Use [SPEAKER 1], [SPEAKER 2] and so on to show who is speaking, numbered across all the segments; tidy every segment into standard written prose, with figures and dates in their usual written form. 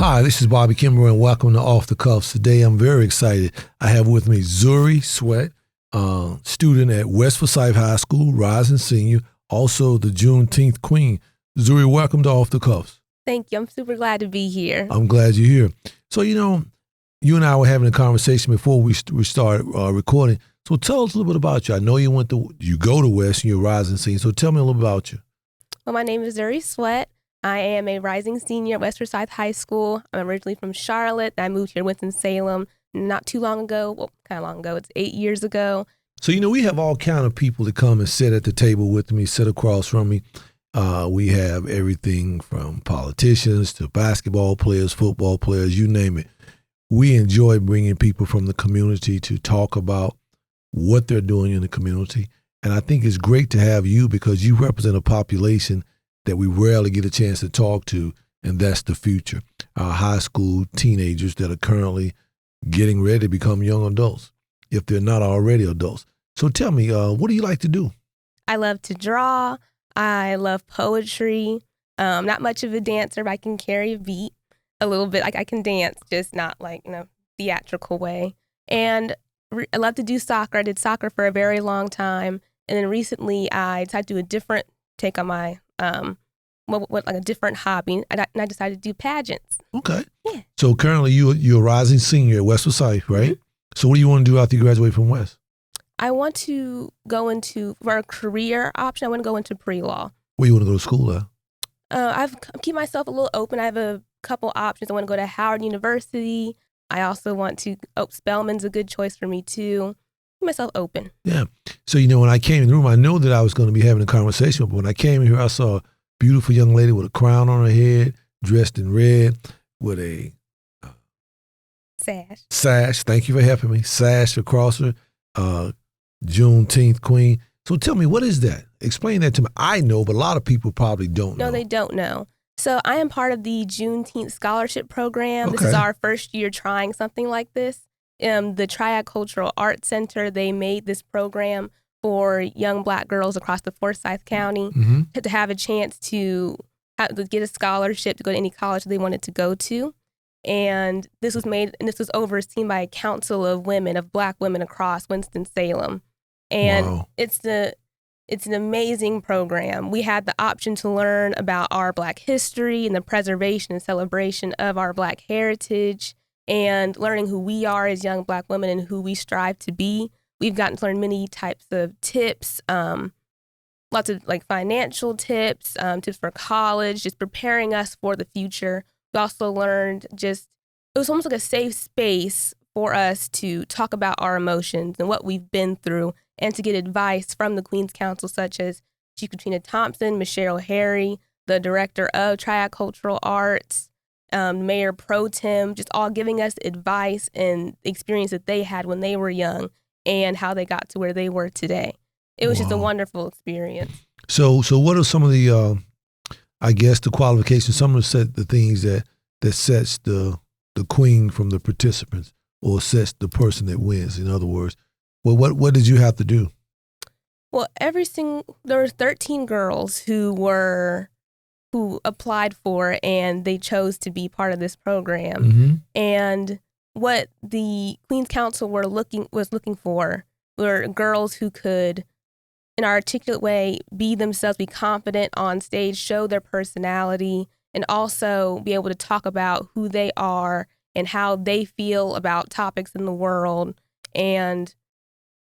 [SPEAKER 1] Hi, this is Bobby Kimbrough, and welcome to Off the Cuffs. Today, I'm very excited. I have with me Zuri Sweatt, student at West Forsyth High School, rising senior, also the Juneteenth Queen. Zuri, welcome to Off the Cuffs.
[SPEAKER 2] Thank you. I'm super glad to be here.
[SPEAKER 1] I'm glad you're here. So, you and I were having a conversation before we started recording. So tell us a little bit about you. I know you go to West and you're rising senior. So tell me a little bit about you.
[SPEAKER 2] Well, my name is Zuri Sweatt. I am a rising senior at West Forsyth High School. I'm originally from Charlotte. I moved here to Winston-Salem not too long ago. Well, kind of long ago. It's 8 years ago.
[SPEAKER 1] So, we have all kind of people that come and sit at the table with me, sit across from me. We have everything from politicians to basketball players, football players, you name it. We enjoy bringing people from the community to talk about what they're doing in the community. And I think it's great to have you because you represent a population that we rarely get a chance to talk to, and that's the future. Our high school teenagers that are currently getting ready to become young adults, if they're not already adults. So tell me, what do you like to do?
[SPEAKER 2] I love to draw. I love poetry. Not much of a dancer, but I can carry a beat a little bit. Like I can dance, just not like in a theatrical way. And I love to do soccer. I did soccer for a very long time. And then recently I decided to do a different take on my like a different hobby, and I decided to do pageants.
[SPEAKER 1] Okay.
[SPEAKER 2] Yeah.
[SPEAKER 1] So currently you're a rising senior at West Forsyth, right? Mm-hmm. So what do you want to do after you graduate from West?
[SPEAKER 2] I want to go for a career option, I want to go into pre-law.
[SPEAKER 1] Where you want to go to school at?
[SPEAKER 2] I've keep myself a little open. I have a couple options. I want to go to Howard University. I also want to, Spelman's a good choice for me too. Keep myself open.
[SPEAKER 1] Yeah. So, when I came in the room, I know that I was going to be having a conversation, but when I came in here, I saw a beautiful young lady with a crown on her head, dressed in red, with a sash. Thank you for helping me. Sash across her, Juneteenth Queen. So tell me, what is that? Explain that to me. I know, but a lot of people probably don't know.
[SPEAKER 2] No, they don't know. So I am part of the Juneteenth Scholarship Program.
[SPEAKER 1] Okay.
[SPEAKER 2] This is our first year trying something like this. The Triad Cultural Arts Center, they made this program for young Black girls across the Forsyth County to have a chance to get a scholarship to go to any college they wanted to go to. And this was overseen by a council of women, of Black women across Winston-Salem. And
[SPEAKER 1] wow.
[SPEAKER 2] It's an amazing program. We had the option to learn about our Black history and the preservation and celebration of our Black heritage, and learning who we are as young Black women and who we strive to be. We've gotten to learn many types of tips, lots of like financial tips, tips for college, just preparing us for the future. We also learned it was almost like a safe space for us to talk about our emotions and what we've been through, and to get advice from the Queen's Council, such as Chief Katrina Thompson, Michelle Harry, the director of Triad Cultural Arts, Mayor Pro Tem, just all giving us advice and experience that they had when they were young and how they got to where they were today. It was just a wonderful experience.
[SPEAKER 1] So what are some of the, I guess, the qualifications, some of the things that sets the queen from the participants, or sets the person that wins, in other words? Well, what did you have to do?
[SPEAKER 2] Well, there were 13 girls who applied for, and they chose to be part of this program.
[SPEAKER 1] Mm-hmm.
[SPEAKER 2] And what the Queen's Council was looking for were girls who could, in an articulate way, be themselves, be confident on stage, show their personality, and also be able to talk about who they are and how they feel about topics in the world, and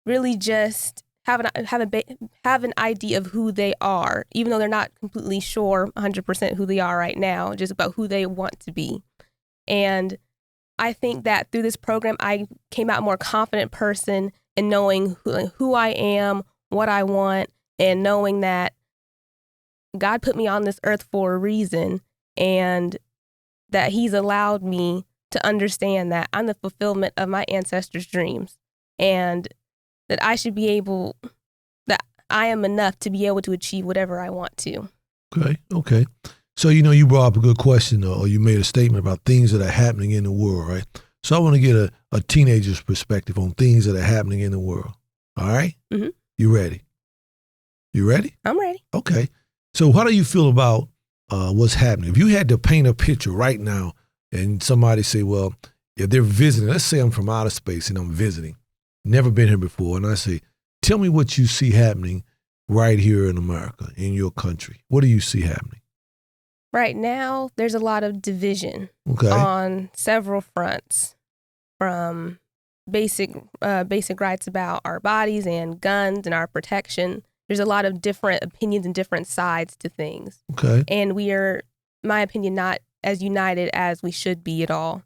[SPEAKER 2] really just have an idea of who they are, even though they're not completely sure 100% who they are right now, just about who they want to be. And I think that through this program, I came out a more confident person in knowing who I am, what I want, and knowing that God put me on this earth for a reason, and that He's allowed me to understand that I'm the fulfillment of my ancestors' dreams, and that I am enough to be able to achieve whatever I want to.
[SPEAKER 1] Okay. So, you brought up a good question, or you made a statement about things that are happening in the world, right? So I want to get a teenager's perspective on things that are happening in the world. All right?
[SPEAKER 2] Mm-hmm.
[SPEAKER 1] You ready? You ready?
[SPEAKER 2] I'm ready.
[SPEAKER 1] Okay. So how do you feel about what's happening? If you had to paint a picture right now and somebody say, well, if they're visiting, let's say I'm from outer space and I'm visiting, never been here before, and I say, tell me what you see happening right here in America, in your country. What do you see happening?
[SPEAKER 2] Right now, there's a lot of division
[SPEAKER 1] Okay.
[SPEAKER 2] on several fronts, from basic rights about our bodies and guns and our protection. There's a lot of different opinions and different sides to things.
[SPEAKER 1] Okay.
[SPEAKER 2] And we are, in my opinion, not as united as we should be at all.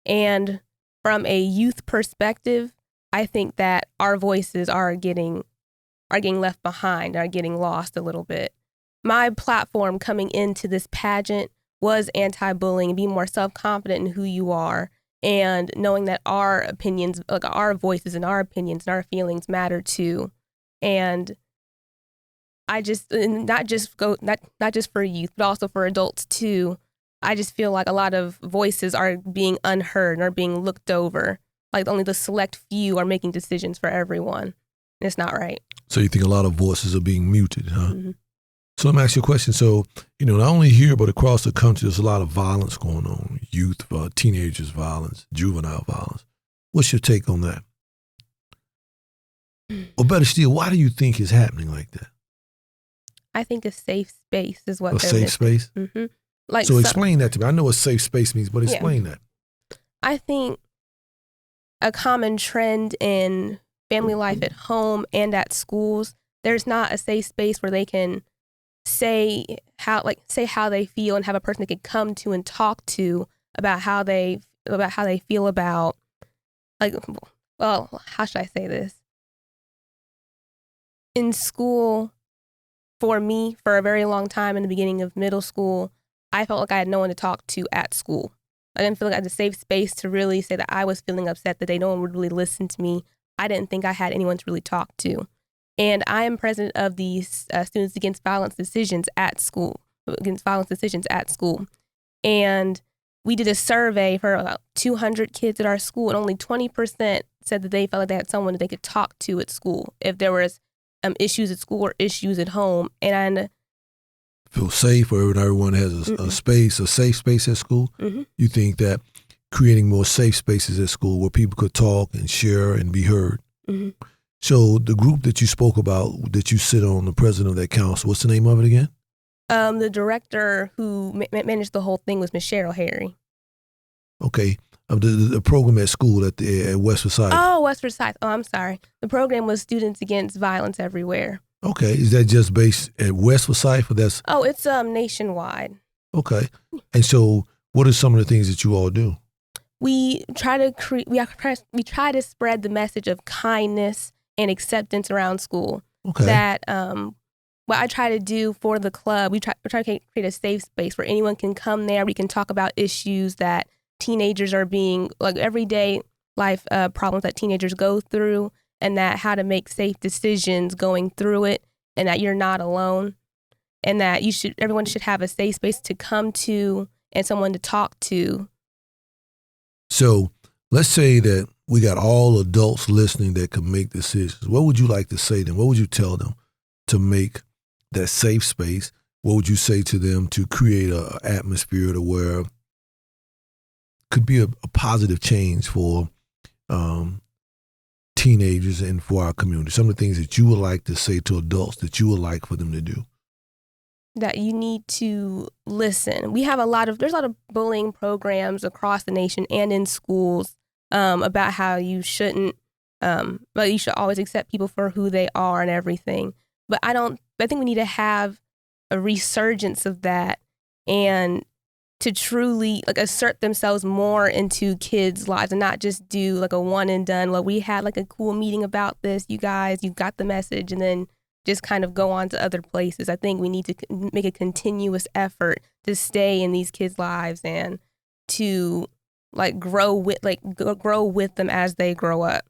[SPEAKER 2] And from a youth perspective, I think that our voices are getting left behind, are getting lost a little bit. My platform coming into this pageant was anti-bullying, being more self-confident in who you are, and knowing that our opinions, like our voices and our opinions and our feelings matter too. And I just, not just for youth, but also for adults too. I just feel like a lot of voices are being unheard and are being looked over. Like only the select few are making decisions for everyone. And it's not right.
[SPEAKER 1] So you think a lot of voices are being muted, huh?
[SPEAKER 2] Mm-hmm.
[SPEAKER 1] So let me ask you a question. So, not only here, but across the country, there's a lot of violence going on. Youth, teenagers violence, juvenile violence. What's your take on that? Or better still, why do you think it's happening like that?
[SPEAKER 2] I think a safe space is what
[SPEAKER 1] a
[SPEAKER 2] they're
[SPEAKER 1] safe
[SPEAKER 2] missing.
[SPEAKER 1] Space?
[SPEAKER 2] Mm-hmm.
[SPEAKER 1] So explain that to me. I know what safe space means, but explain that.
[SPEAKER 2] I think a common trend in family life at home and at schools, there's not a safe space where they can say how they feel and have a person they could come to and talk to about how they feel about, like, well, how should I say this? In school, for me, for a very long time in the beginning of middle school, I felt like I had no one to talk to at school. I didn't feel like I had a safe space to really say that I was feeling upset, that no one would really listen to me. I didn't think I had anyone to really talk to. And I am president of the Students Against Violence Decisions at School. And we did a survey for about 200 kids at our school, and only 20% said that they felt like they had someone that they could talk to at school if there was issues at school or issues at home. And
[SPEAKER 1] feel safe, where everyone has a safe space at school.
[SPEAKER 2] Mm-hmm.
[SPEAKER 1] You think that creating more safe spaces at school where people could talk and share and be heard.
[SPEAKER 2] Mm-hmm.
[SPEAKER 1] So the group that you spoke about, that you sit on, the president of that council, what's the name of it again?
[SPEAKER 2] The director who managed the whole thing was Miss Cheryl Harry.
[SPEAKER 1] Okay. The program at school at West Forsyth.
[SPEAKER 2] Oh, West Forsyth. Oh, I'm sorry. The program was Students Against Violence Everywhere.
[SPEAKER 1] Okay. Is that just based at West Forsyth, or that's?
[SPEAKER 2] Oh, it's nationwide.
[SPEAKER 1] Okay. And so what are some of the things that you all do?
[SPEAKER 2] We try to spread the message of kindness and acceptance around school.
[SPEAKER 1] Okay.
[SPEAKER 2] That what I try to do for the club, we try to create a safe space where anyone can come there. We can talk about issues that teenagers are being, like, everyday life problems that teenagers go through, and that how to make safe decisions going through it, and that you're not alone, and that everyone should have a safe space to come to and someone to talk to. So
[SPEAKER 1] let's say that we got all adults listening that could make decisions. What would you like to say to them? What would you tell them to make that safe space? What would you say to them to create an atmosphere to where could be a positive change for teenagers and for our community? Some of the things that you would like to say to adults that you would like for them to do.
[SPEAKER 2] That you need to listen. There's a lot of bullying programs across the nation and in schools about how you shouldn't, but you should always accept people for who they are and everything. But I think we need to have a resurgence of that, and to truly, like, assert themselves more into kids' lives and not just do like a one and done. Like, we had like a cool meeting about this, you guys, you got the message, and then just kind of go on to other places. I think we need to make a continuous effort to stay in these kids' lives and to grow with them as they grow up.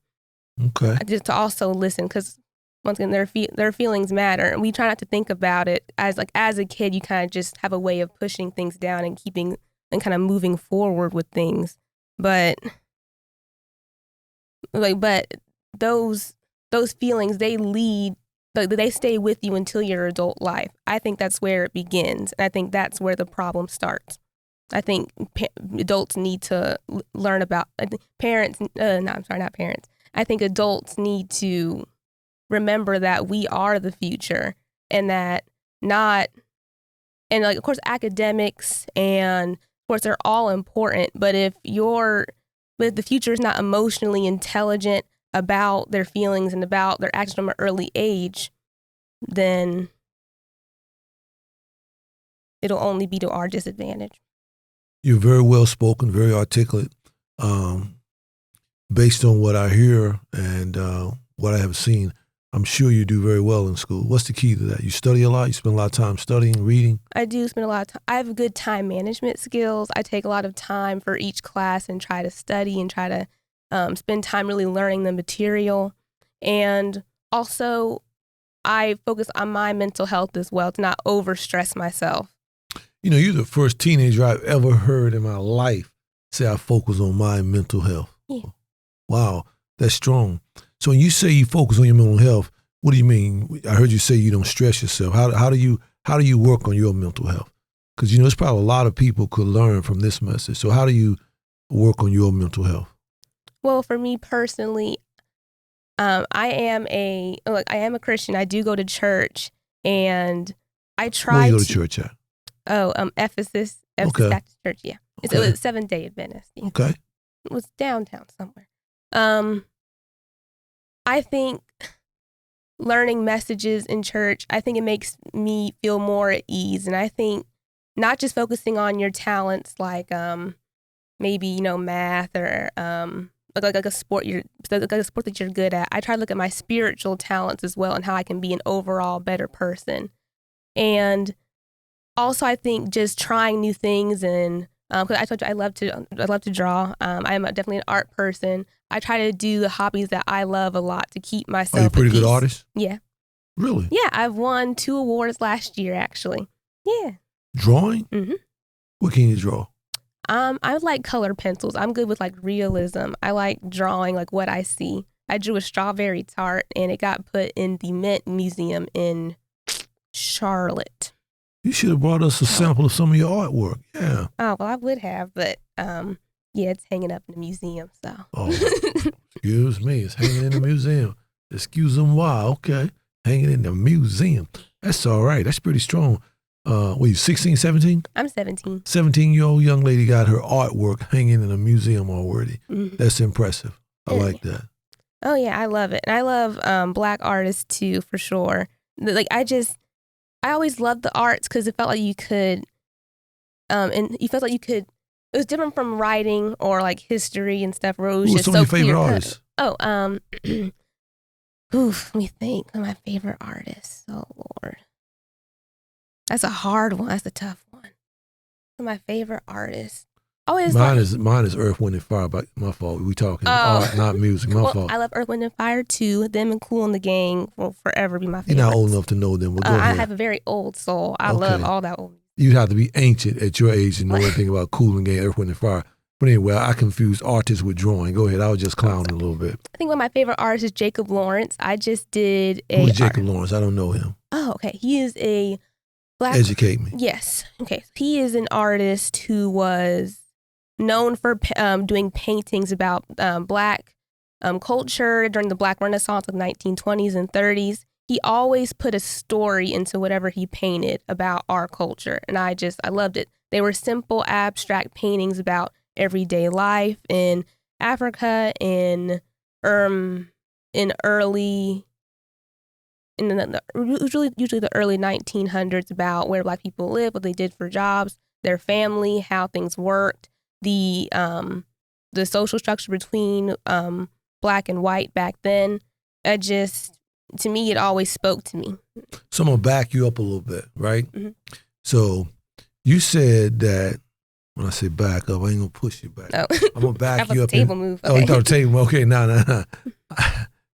[SPEAKER 1] Okay.
[SPEAKER 2] Just to also listen, because once again, their feelings matter, and we try not to think about it as a kid. You kind of just have a way of pushing things down and keeping and kind of moving forward with things, but those feelings, they stay with you until your adult life. I think that's where it begins, and I think that's where the problem starts. I think adults need to learn about parents. I'm sorry, not parents. I think adults need to remember that we are the future, and that of course academics and of course they're all important. But if the future is not emotionally intelligent about their feelings and about their actions from an early age, then it'll only be to our disadvantage.
[SPEAKER 1] You're very well spoken, very articulate. Based on what I hear and what I have seen, I'm sure you do very well in school. What's the key to that? You study a lot? You spend a lot of time studying, reading?
[SPEAKER 2] I do spend a lot of time. I have good time management skills. I take a lot of time for each class and try to study and try to spend time really learning the material. And also, I focus on my mental health as well to not overstress myself.
[SPEAKER 1] You know, you're the first teenager I've ever heard in my life say I focus on my mental health.
[SPEAKER 2] Yeah.
[SPEAKER 1] Wow, that's strong. So when you say you focus on your mental health, what do you mean? I heard you say you don't stress yourself. How do you work on your mental health? Because, you know, there's probably a lot of people could learn from this message. So how do you work on your mental health?
[SPEAKER 2] Well, for me personally, I am a Christian. I do go to church, and I try.
[SPEAKER 1] Where do you go to church at?
[SPEAKER 2] Ephesus
[SPEAKER 1] Okay.
[SPEAKER 2] Baptist Church. Yeah,
[SPEAKER 1] Okay.
[SPEAKER 2] it was Seventh-day Adventist. Yeah.
[SPEAKER 1] Okay.
[SPEAKER 2] It was downtown somewhere. I think learning messages in church, I think it makes me feel more at ease, and I think not just focusing on your talents like maybe math or like a sport that you're good at. I try to look at my spiritual talents as well and how I can be an overall better person. And also, I think just trying new things, and because I told you I love to draw. I am definitely an art person. I try to do the hobbies that I love a lot to keep myself.
[SPEAKER 1] Are you a pretty
[SPEAKER 2] at
[SPEAKER 1] good
[SPEAKER 2] peace.
[SPEAKER 1] artist?
[SPEAKER 2] Yeah.
[SPEAKER 1] Really?
[SPEAKER 2] Yeah, I've won 2 awards last year, actually. Yeah.
[SPEAKER 1] Drawing?
[SPEAKER 2] Mm-hmm.
[SPEAKER 1] What can you draw?
[SPEAKER 2] I like color pencils. I'm good with like realism. I like drawing like what I see. I drew a strawberry tart, and it got put in the Mint Museum in Charlotte.
[SPEAKER 1] You should have brought us a sample of some of your artwork. Yeah.
[SPEAKER 2] Oh, well, I would have, but yeah, it's hanging up in the museum, so.
[SPEAKER 1] Oh, excuse me. It's hanging in the museum. Excuse them why. Okay. Hanging in the museum. That's all right. That's pretty strong. What are you, 16, 17?
[SPEAKER 2] I'm 17.
[SPEAKER 1] 17-year-old young lady got her artwork hanging in a museum already.
[SPEAKER 2] Mm-hmm.
[SPEAKER 1] That's impressive. I like that.
[SPEAKER 2] Oh, yeah, I love it. And I love Black artists, too, for sure. Like, I always loved the arts because it felt like you could, and you felt like you could, it was different from writing or like history and stuff where it was
[SPEAKER 1] Who are
[SPEAKER 2] just
[SPEAKER 1] some
[SPEAKER 2] so
[SPEAKER 1] of your favorite
[SPEAKER 2] clear-cut.
[SPEAKER 1] artists?
[SPEAKER 2] Oh, let me think. My favorite artists. Oh, Lord. That's a hard one. That's a tough one. My favorite artists.
[SPEAKER 1] Mine is Earth, Wind, and Fire. But my fault. We talking art, not music. My fault.
[SPEAKER 2] I love Earth, Wind, and Fire too. Them and Kool and the Gang will forever be my favorite.
[SPEAKER 1] You're not old enough to know them. But go ahead.
[SPEAKER 2] I have a very old soul. I love all that old music.
[SPEAKER 1] You'd have to be ancient at your age to know anything about Kool and Gang, Earth, Wind, and Fire. But anyway, I confused artists with drawing. Go ahead. I was just clowning a little bit.
[SPEAKER 2] I think one of my favorite artists is Jacob Lawrence. I just did a.
[SPEAKER 1] Who's Jacob Lawrence? I don't know him.
[SPEAKER 2] Oh, okay. He is a Black.
[SPEAKER 1] Educate me.
[SPEAKER 2] Yes. Okay. He is an artist who was known for doing paintings about Black culture during the Black Renaissance of the 1920s and 30s. He always put a story into whatever he painted about our culture. And I loved it. They were simple, abstract paintings about everyday life in Africa usually the early 1900s, about where Black people lived, what they did for jobs, their family, how things worked, the social structure between Black and white back then. To me, it always spoke to me.
[SPEAKER 1] So I'm going to back you up a little bit, right?
[SPEAKER 2] Mm-hmm.
[SPEAKER 1] So you said that, when I say back up, I ain't going to push you back.
[SPEAKER 2] Oh.
[SPEAKER 1] I'm going to back you up.
[SPEAKER 2] Table move. Okay.
[SPEAKER 1] Oh, you thought table move. Okay, no.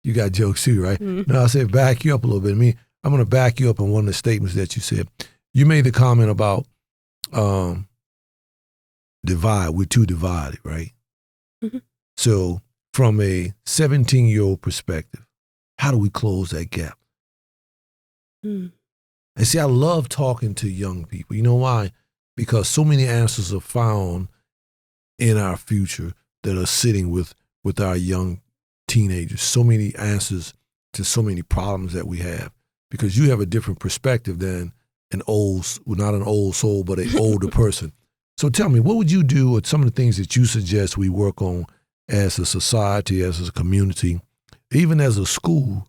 [SPEAKER 1] You got jokes too, right?
[SPEAKER 2] Mm-hmm.
[SPEAKER 1] No, I said back you up a little bit. I'm going to back you up on one of the statements that you said. You made the comment about divide. We're too divided, right?
[SPEAKER 2] Mm-hmm.
[SPEAKER 1] So from a 17-year-old perspective, how do we close that gap? And see, I love talking to young people. You know why? because so many answers are found in our future that are sitting with our young teenagers. So many answers to so many problems that we have, because you have a different perspective than not an old soul, but an older person. So tell me, what would you do with some of the things that you suggest we work on as a society, as a community, even as a school,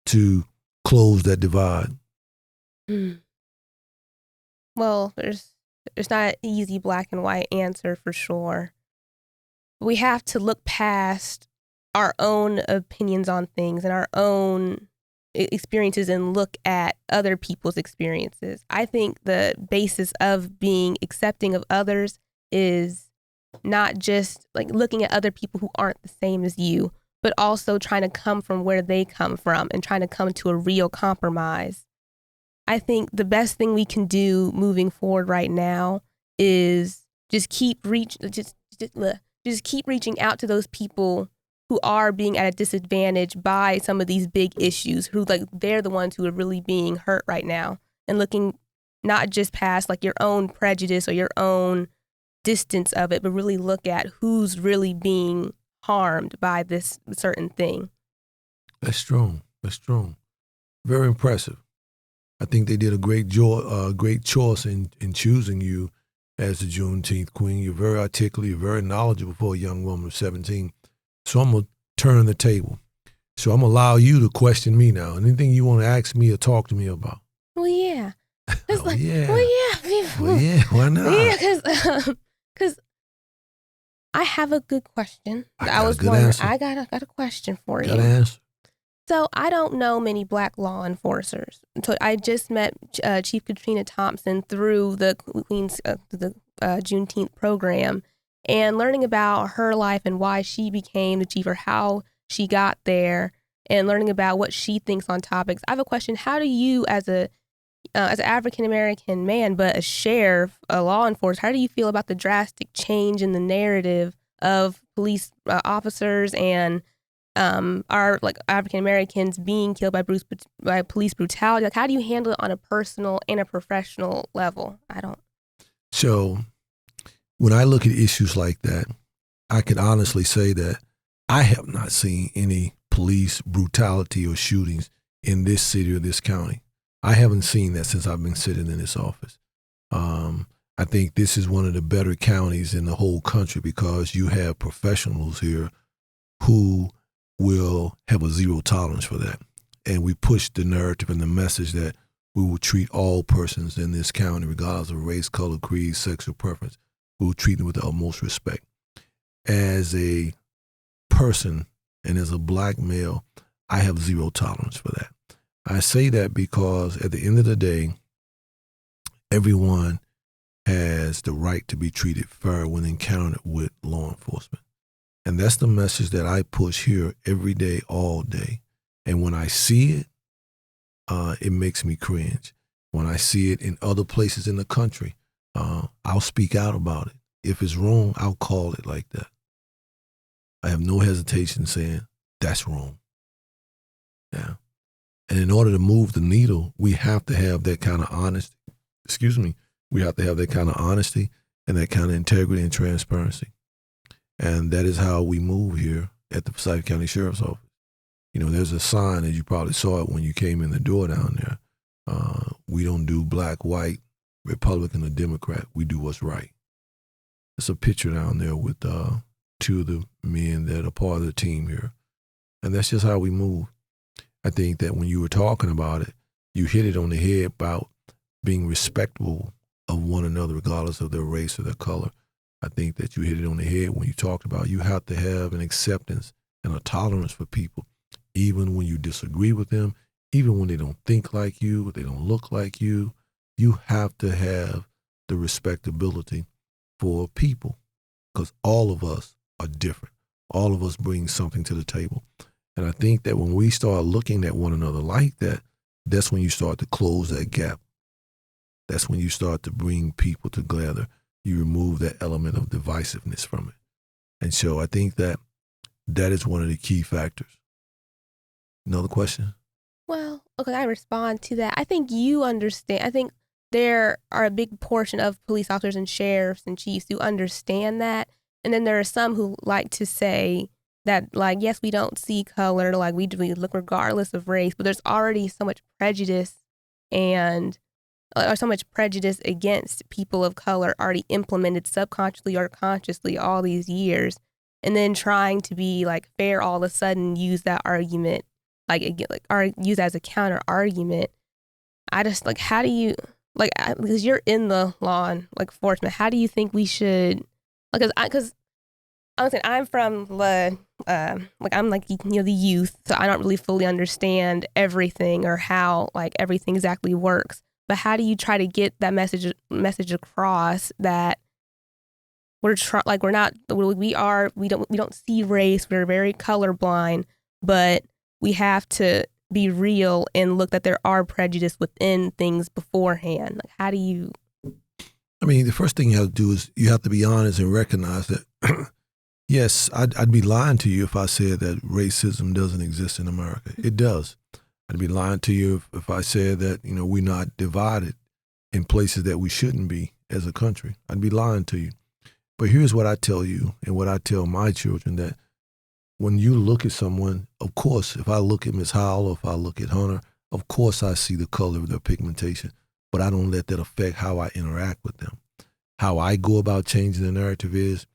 [SPEAKER 1] to close that divide?
[SPEAKER 2] Well, there's not an easy black and white answer for sure. We have to look past our own opinions on things and our own experiences and look at other people's experiences. I think the basis of being accepting of others is not just like looking at other people who aren't the same as you, but also trying to come from where they come from and trying to come to a real compromise. I think the best thing we can do moving forward right now is just keep reaching out to those people who are being at a disadvantage by some of these big issues, who like they're the ones who are really being hurt right now, and looking not just past like your own prejudice or your own distance of it, but really look at who's really being harmed by this certain thing.
[SPEAKER 1] That's strong. That's strong. Very impressive. I think they did a great choice in choosing you as the Juneteenth Queen. You're very articulate. You're very knowledgeable for a young woman of 17. So I'm going to turn the table. So I'm going to allow you to question me now. Anything you want to ask me or talk to me about?
[SPEAKER 2] Well, yeah.
[SPEAKER 1] Oh, yeah.
[SPEAKER 2] Well, yeah.
[SPEAKER 1] Well, yeah. Why not?
[SPEAKER 2] Yeah, because I have a good question.
[SPEAKER 1] I got
[SPEAKER 2] a question for you.
[SPEAKER 1] Got an answer?
[SPEAKER 2] So I don't know many black law enforcers. So I just met Chief Katrina Thompson through the Queen's Juneteenth program, and learning about her life and why she became the chief or how she got there, and learning about what she thinks on topics. I have a question. How do you, as an African-American man, but a sheriff, a law enforcer, how do you feel about the drastic change in the narrative of police officers and our like African Americans being killed by police brutality? Like, how do you handle it on a personal and a professional level?
[SPEAKER 1] So when I look at issues like that, I can honestly say that I have not seen any police brutality or shootings in this city or this county. I haven't seen that since I've been sitting in this office. I think this is one of the better counties in the whole country because you have professionals here who will have a zero tolerance for that. And we push the narrative and the message that we will treat all persons in this county, regardless of race, color, creed, sexual preference, we will treat them with the utmost respect. As a person and as a black male, I have zero tolerance for that. I say that because at the end of the day, everyone has the right to be treated fair when encountered with law enforcement. And that's the message that I push here every day, all day. And when I see it, it makes me cringe. When I see it in other places in the country, I'll speak out about it. If it's wrong, I'll call it like that. I have no hesitation saying, that's wrong. Yeah. And in order to move the needle, we have to have that kind of honesty. We have to have that kind of honesty and that kind of integrity and transparency. And that is how we move here at the Forsyth County Sheriff's Office. You know, there's a sign, as you probably saw it when you came in the door down there. We don't do black, white, Republican, or Democrat. We do what's right. There's a picture down there with two of the men that are part of the team here. And that's just how we move. I think that when you were talking about it, you hit it on the head about being respectful of one another, regardless of their race or their color. I think that you hit it on the head when you talked about you have to have an acceptance and a tolerance for people, even when you disagree with them, even when they don't think like you, or they don't look like you. You have to have the respectability for people because all of us are different. All of us bring something to the table. And I think that when we start looking at one another like that, that's when you start to close that gap. That's when you start to bring people together. You remove that element of divisiveness from it. And so I think that that is one of the key factors. Another question?
[SPEAKER 2] Well, okay, I respond to that. I think you understand. I think there are a big portion of police officers and sheriffs and chiefs who understand that. And then there are some who like to say that, like, yes, we don't see color, like we look regardless of race, but there's already so much prejudice and or so much prejudice against people of color already implemented subconsciously or consciously all these years. And then trying to be like fair all of a sudden use that argument, use as a counter argument. I just like, how do you, because you're in the law enforcement, how do you think we should, because I'm from the, I'm the youth, so I don't really fully understand everything or how everything exactly works. But how do you try to get that message across that we don't see race, we're very colorblind, but we have to be real and look that there are prejudice within things beforehand. Like, how do you?
[SPEAKER 1] I mean, the first thing you have to do is you have to be honest and recognize that, yes, I'd be lying to you if I said that racism doesn't exist in America. It does. I'd be lying to you if I said that, we're not divided in places that we shouldn't be as a country. I'd be lying to you. But here's what I tell you and what I tell my children, that when you look at someone, of course, if I look at Miss Howell or if I look at Hunter, of course I see the color of their pigmentation, but I don't let that affect how I interact with them. How I go about changing the narrative is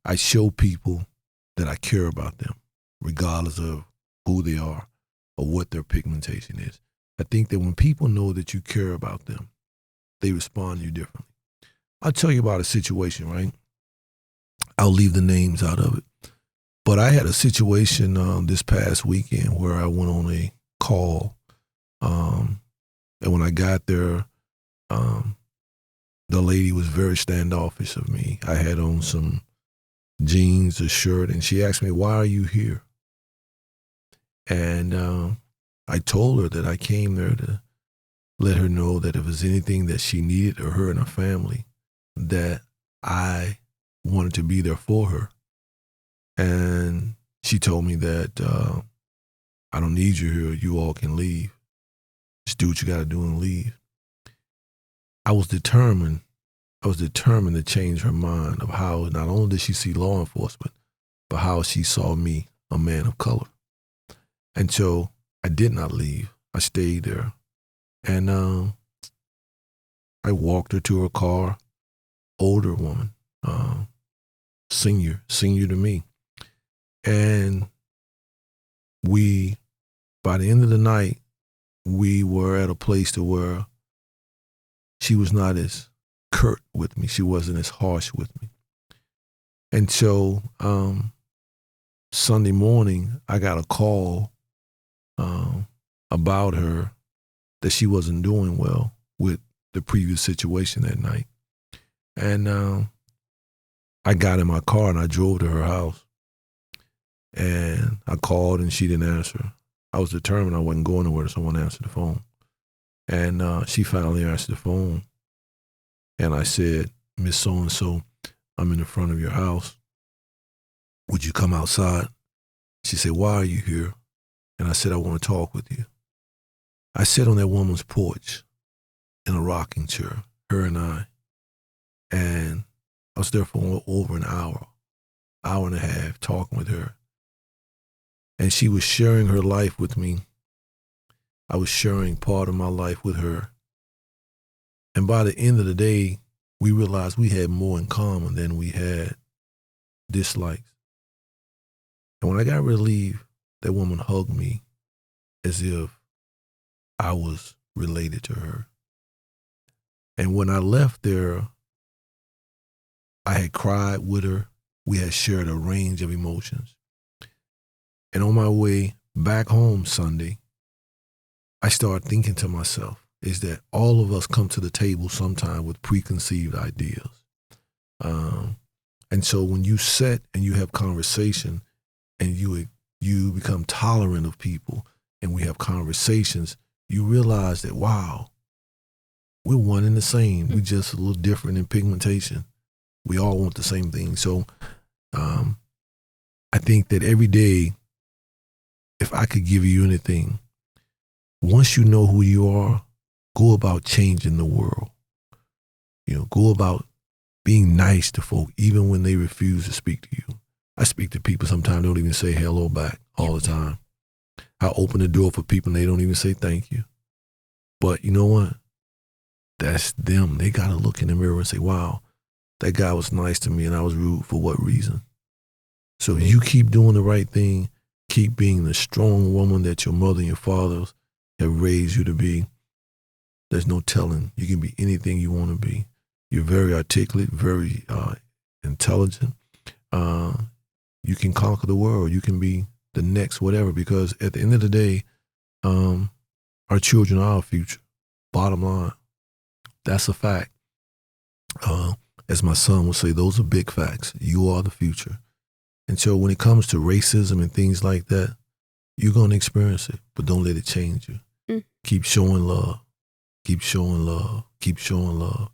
[SPEAKER 1] I show people that I care about them, regardless of who they are or what their pigmentation is. I think that when people know that you care about them, they respond to you differently. I'll tell you about a situation, right? I'll leave the names out of it. But I had a situation this past weekend where I went on a call. And when I got there, the lady was very standoffish of me. I had on some jeans, a shirt, and she asked me, "Why are you here?" And I told her that I came there to let her know that if there's anything that she needed, or her and her family, that I wanted to be there for her. And she told me that I don't need you here. You all can leave. Just do what you got to do and leave. I was determined to change her mind of how not only did she see law enforcement, but how she saw me, a man of color. And so I did not leave. I stayed there. And I walked her to her car, older woman, senior to me. And by the end of the night, we were at a place to where she was not as curt with me. She wasn't as harsh with me. And so Sunday morning, I got a call about her, that she wasn't doing well with the previous situation that night. And I got in my car and I drove to her house. And I called and she didn't answer. I was determined I wasn't going nowhere till someone answered the phone. And she finally answered the phone. And I said, "Miss So-and-so, I'm in the front of your house. Would you come outside?" She said, "Why are you here?" And I said, "I want to talk with you." I sat on that woman's porch in a rocking chair, her and I. And I was there for over an hour and a half, talking with her. And she was sharing her life with me. I was sharing part of my life with her. And by the end of the day, we realized we had more in common than we had dislikes. And when I got ready to leave, that woman hugged me as if I was related to her. And when I left there, I had cried with her. We had shared a range of emotions. And on my way back home Sunday, I started thinking to myself, is that all of us come to the table sometime with preconceived ideas. And so when you sit and you have conversation and you become tolerant of people and we have conversations, you realize that, wow, we're one and the same. We're just a little different in pigmentation. We all want the same thing. So I think that every day, if I could give you anything, once you know who you are, go about changing the world. Go about being nice to folk, even when they refuse to speak to you. I speak to people sometimes don't even say hello back all the time. I open the door for people and they don't even say thank you. But you know what? That's them. They got to look in the mirror and say, wow, that guy was nice to me and I was rude for what reason? So you keep doing the right thing, keep being the strong woman that your mother and your fathers have raised you to be. There's no telling. You can be anything you want to be. You're very articulate, very intelligent. You can conquer the world. You can be the next whatever, because at the end of the day, our children are our future. Bottom line. That's a fact. As my son would say, those are big facts. You are the future. And so when it comes to racism and things like that, you're going to experience it, but don't let it change you. Keep showing love. Keep showing love. Keep showing love.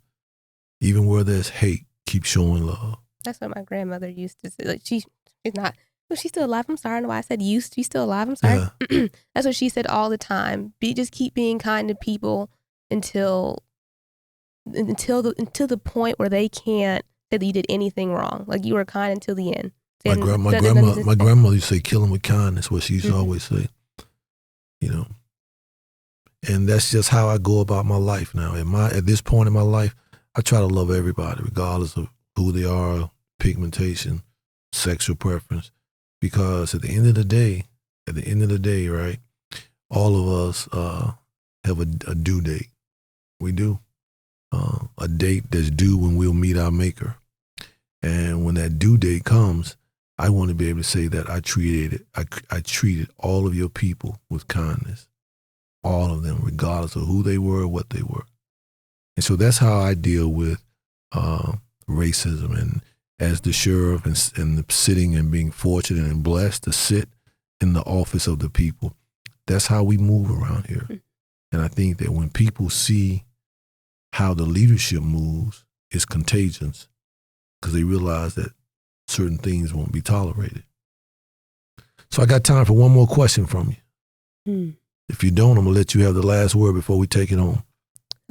[SPEAKER 1] Even where there's hate, keep showing love.
[SPEAKER 2] That's what my grandmother used to say. Like she's not, oh, she's still alive. I'm sorry. I don't know why I said used. She's still alive. I'm sorry. Yeah. That's what she said all the time. Just keep being kind to people until the point where they can't say that you did anything wrong. Like you were kind until the end.
[SPEAKER 1] My grandmother used to say, kill them with kindness, what she used to always say. And that's just how I go about my life now. At this point in my life, I try to love everybody, regardless of who they are, pigmentation, sexual preference. Because at the end of the day, right, all of us have a due date. We do. A date that's due when we'll meet our maker. And when that due date comes, I want to be able to say that I treated all of your people with kindness. All of them, regardless of who they were or what they were. And so that's how I deal with racism. And as the sheriff and sitting and being fortunate and blessed to sit in the office of the people, that's how we move around here. And I think that when people see how the leadership moves, it's contagious because they realize that certain things won't be tolerated. So I got time for one more question from you. If you don't, I'm going to let you have the last word before we take it home.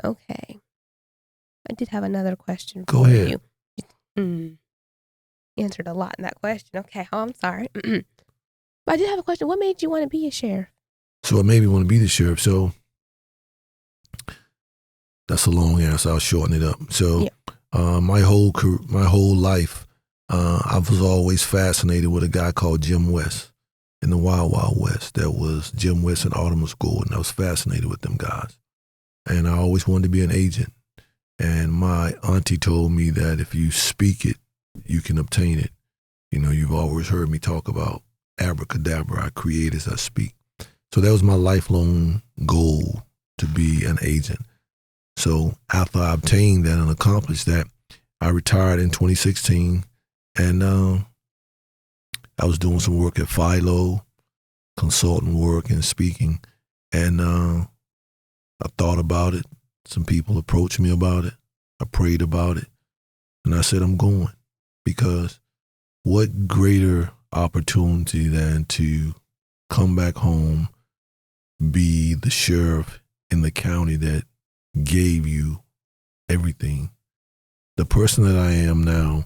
[SPEAKER 2] Okay. I did have another question
[SPEAKER 1] for you.
[SPEAKER 2] Go ahead. Answered a lot in that question. Okay. Oh, I'm sorry. But I did have a question. What made you want to be a sheriff?
[SPEAKER 1] So it made me want to be the sheriff. So that's a long answer. I'll shorten it up. So my whole life, I was always fascinated with a guy called Jim West. In the Wild Wild West, that was Jim West and Artemis Gordon. I was fascinated with them guys. And I always wanted to be an agent. And my auntie told me that if you speak it, you can obtain it. You've always heard me talk about abracadabra. I create as I speak. So that was my lifelong goal, to be an agent. So after I obtained that and accomplished that, I retired in 2016. And I was doing some work at Philo, consultant work and speaking. And I thought about it. Some people approached me about it. I prayed about it. And I said, I'm going. Because what greater opportunity than to come back home, be the sheriff in the county that gave you everything. The person that I am now,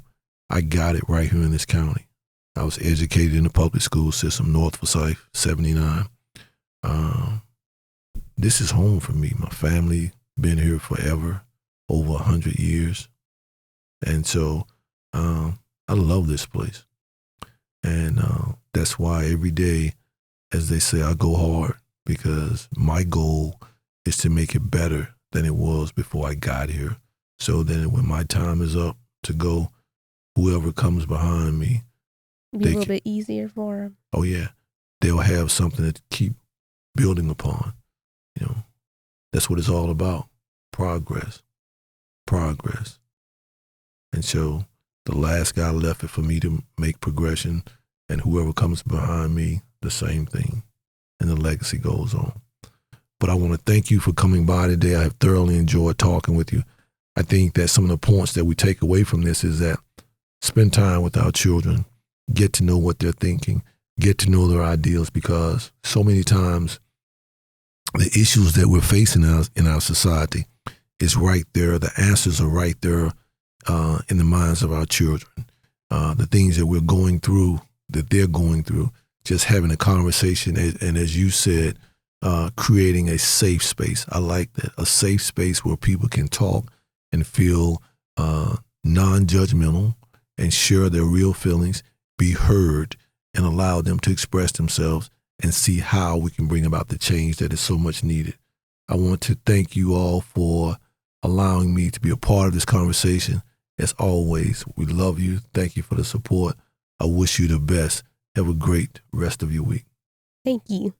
[SPEAKER 1] I got it right here in this county. I was educated in the public school system, North Forsyth, 79. This is home for me. My family been here forever, over 100 years. And so I love this place. And that's why every day, as they say, I go hard, because my goal is to make it better than it was before I got here. So then when my time is up to go, whoever comes behind me,
[SPEAKER 2] be a little bit easier for them.
[SPEAKER 1] Oh, yeah. They'll have something to keep building upon. That's what it's all about. Progress. And so the last guy left it for me to make progression, and whoever comes behind me, the same thing. And the legacy goes on. But I want to thank you for coming by today. I have thoroughly enjoyed talking with you. I think that some of the points that we take away from this is that spend time with our children. Get to know what they're thinking, get to know their ideals, because so many times the issues that we're facing in our society is right there. The answers are right there in the minds of our children. The things that we're going through, that they're going through, just having a conversation, and as you said, creating a safe space. I like that, a safe space where people can talk and feel non-judgmental and share their real feelings, be heard, and allow them to express themselves and see how we can bring about the change that is so much needed. I want to thank you all for allowing me to be a part of this conversation. As always, we love you. Thank you for the support. I wish you the best. Have a great rest of your week.
[SPEAKER 2] Thank you.